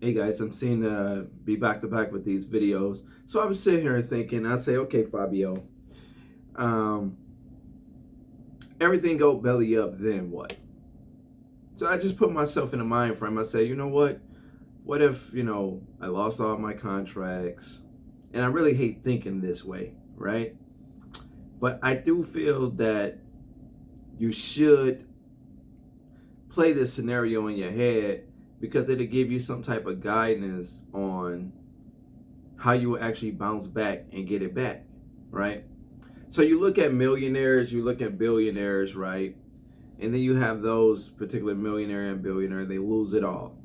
Hey guys, I'm seeing be back to back with these videos. So I was sitting here thinking, I say, okay, Fabio, um, everything go belly up, then what? So I just put myself in a mind frame. I say, you know what? What if, I lost all my contracts? And I really hate thinking this way, right? But I do feel that you should play this scenario in your head because it'll give you some type of guidance on how you will actually bounce back and get it back, right? So you look at millionaires, you look at billionaires, right? And then you have those particular millionaire and billionaire, they lose it all,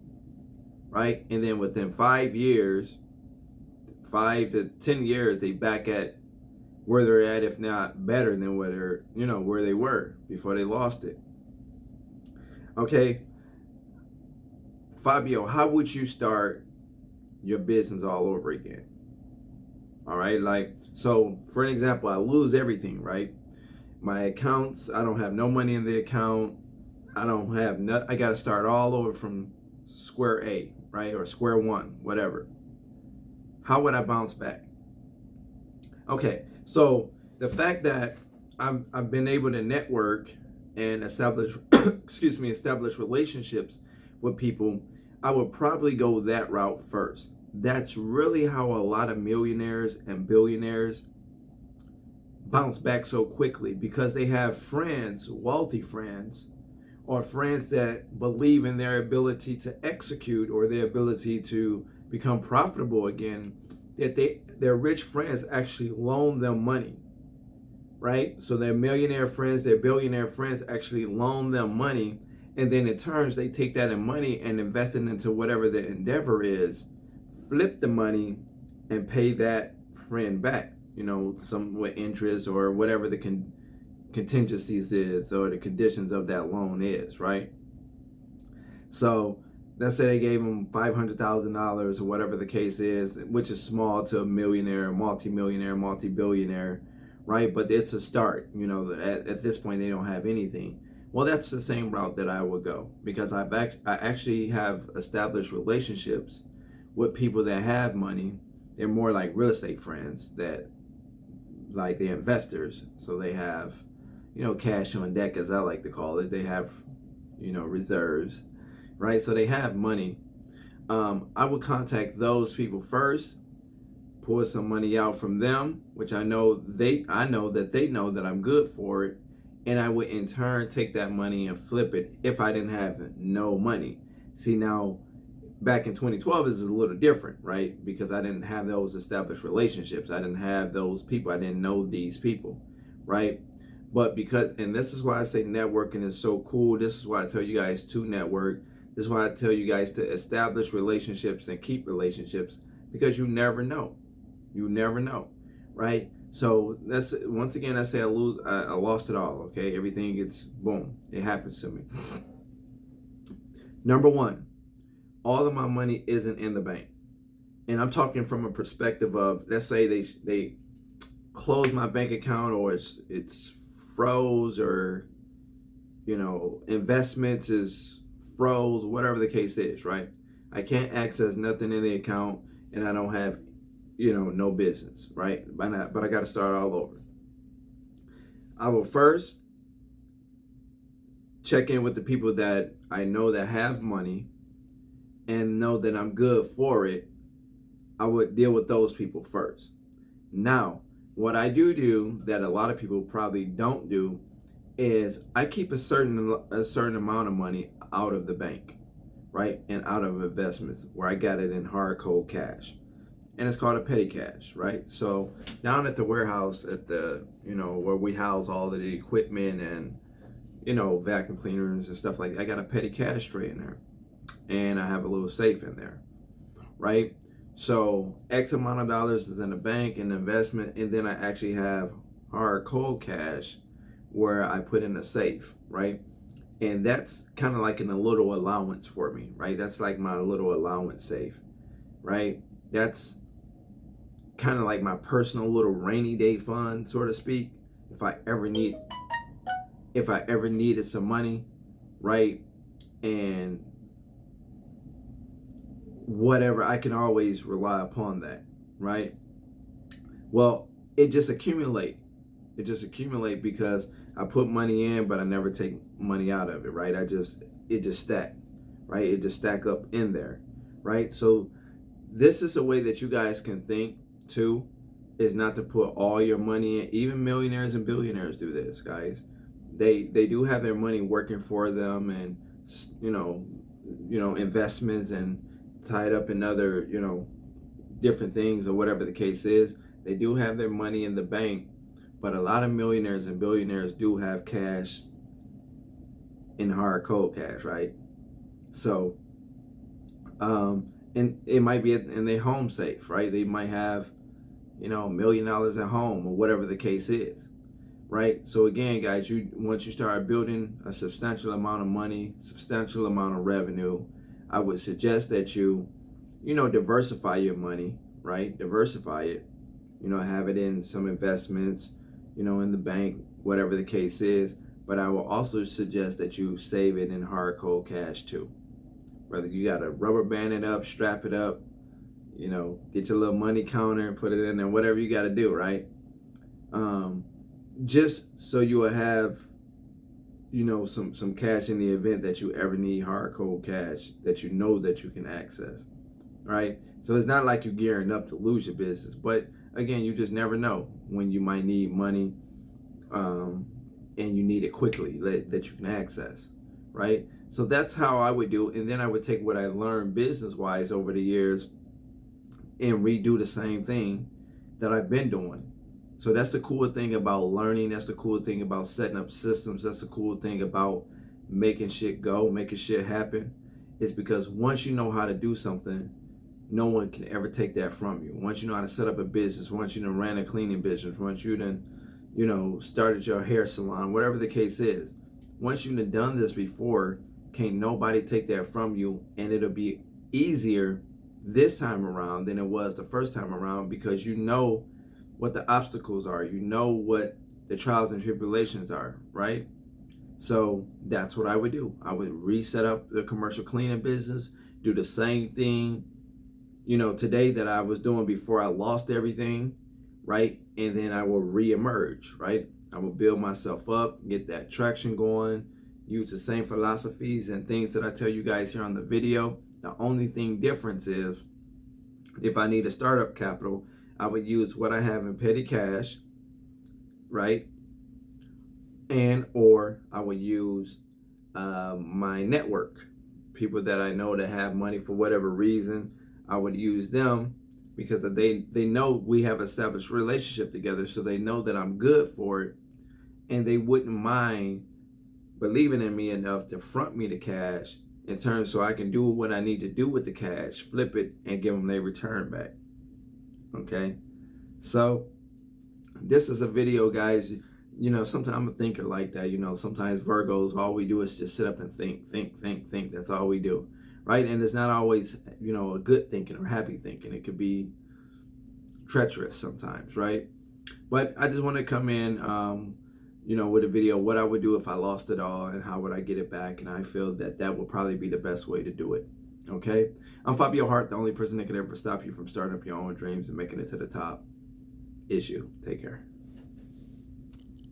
right? And then within 5 years, 5 to 10 years, they back at where they're at, if not better than where they were before they lost it. Okay, Fabio, how would you start your business all over again? All right, so for an example, I lose everything, right? My accounts, I don't have no money in the account. I don't have I got to start all over from square A, right? Or square one, whatever. How would I bounce back? Okay, so the fact that I've been able to network and establish, establish relationships with people, I would probably go that route first. That's really how a lot of millionaires and billionaires bounce back so quickly, because they have friends, wealthy friends, or friends that believe in their ability to execute or their ability to become profitable again, that their rich friends actually loan them money, right? So their millionaire friends, their billionaire friends actually loan them money, and then in turns they take that in money and invest it into whatever the endeavor is, flip the money, and pay that friend back, some with interest or whatever the contingencies is or the conditions of that loan is, right? So let's say they gave them $500,000 or whatever the case is, which is small to a millionaire, multi-millionaire, multi-billionaire, right? But it's a start. At this point they don't have anything. Well, that's the same route that I would go, because I actually have established relationships with people that have money. They're more like real estate friends, that like they're investors, so they have cash on deck, as I like to call it. They have reserves, right? So they have money. I would contact those people first, pull some money out from them, which I know that they know that I'm good for it, and I would in turn take that money and flip it if I didn't have no money. See, now back in 2012 is a little different, right? Because I didn't have those established relationships. I didn't have those people. I didn't know these people, right? But and this is why I say networking is so cool. This is why I tell you guys to network. This is why I tell you guys to establish relationships and keep relationships, because you never know. You never know, right? So that's, once again, I say I lost it all, okay? Everything gets, boom, it happens to me. Number one, all of my money isn't in the bank. And I'm talking from a perspective of, let's say they close my bank account, or it's froze, or investments is froze, whatever the case is, right? I can't access nothing in the account, and I don't have no business, right? But I got to start all over. I will first check in with the people that I know that have money and know that I'm good for it. I would deal with those people first. Now, what I do that a lot of people probably don't do is I keep a certain amount of money out of the bank, right? And out of investments, where I got it in hard cold cash. And it's called a petty cash, right? So down at the warehouse, at the, where we house all of the equipment and, vacuum cleaners and stuff like that, I got a petty cash tray in there. And I have a little safe in there, right? So X amount of dollars is in the bank and investment, and then I actually have hard cold cash where I put in a safe, right? And that's kind of like a little allowance for me, right? That's like my little allowance safe, right? That's kind of like my personal little rainy day fund, so to speak. If I ever needed some money, right? And whatever, I can always rely upon that, right? Well, it just accumulate. It just accumulate because I put money in, but I never take money out of it, right? It just stack, right? It just stack up in there, right? So this is a way that you guys can think too, is not to put all your money in. Even millionaires and billionaires do this, guys. They do have their money working for them, and investments and tied up in other different things or whatever the case is. They do have their money in the bank, but a lot of millionaires and billionaires do have cash in hard cold cash, right? So and it might be in their home safe, right? They might have $1 million at home or whatever the case is, right? So again, guys, once you start building a substantial amount of money, substantial amount of revenue, I would suggest that you diversify your money, right? Diversify it, have it in some investments, in the bank, whatever the case is. But I will also suggest that you save it in hard cold cash too. Whether you got to rubber band it up, strap it up, get your little money counter and put it in there, whatever you got to do, right? Just so you will have, some cash in the event that you ever need hard cold cash that that you can access, right? So it's not like you're gearing up to lose your business, but again, you just never know when you might need money, and you need it quickly that you can access, right? So that's how I would do it. And then I would take what I learned business-wise over the years and redo the same thing that I've been doing. So that's the cool thing about learning. That's the cool thing about setting up systems. That's the cool thing about making shit go, making shit happen. Is because once you know how to do something, no one can ever take that from you. Once you know how to set up a business, once you done ran a cleaning business, once you done, started your hair salon, whatever the case is, once you've done this before, can't nobody take that from you, and it'll be easier this time around than it was the first time around, because you know what the obstacles are, you know what the trials and tribulations are, right? So that's what I would do. I would reset up the commercial cleaning business, do the same thing, today that I was doing before I lost everything, right? And then I will reemerge, right? I will build myself up, get that traction going, use the same philosophies and things that I tell you guys here on the video. The only thing difference is, if I need a startup capital, I would use what I have in petty cash, right? Or I would use my network, people that I know that have money for whatever reason. I would use them because they know we have established relationship together, so they know that I'm good for it, and they wouldn't mind believing in me enough to front me the cash in turn, so I can do what I need to do with the cash, flip it, and give them their return back. Okay, so this is a video, guys. Sometimes I'm a thinker like that. Sometimes Virgos, all we do is just sit up and think. That's all we do, right? And it's not always, a good thinking or happy thinking. It could be treacherous sometimes, right? But I just want to come in, with a video, what I would do if I lost it all and how would I get it back. And I feel that would probably be the best way to do it. Okay. I'm Fabio Hart. The only person that can ever stop you from starting up your own dreams and making it to the top is you. Take care.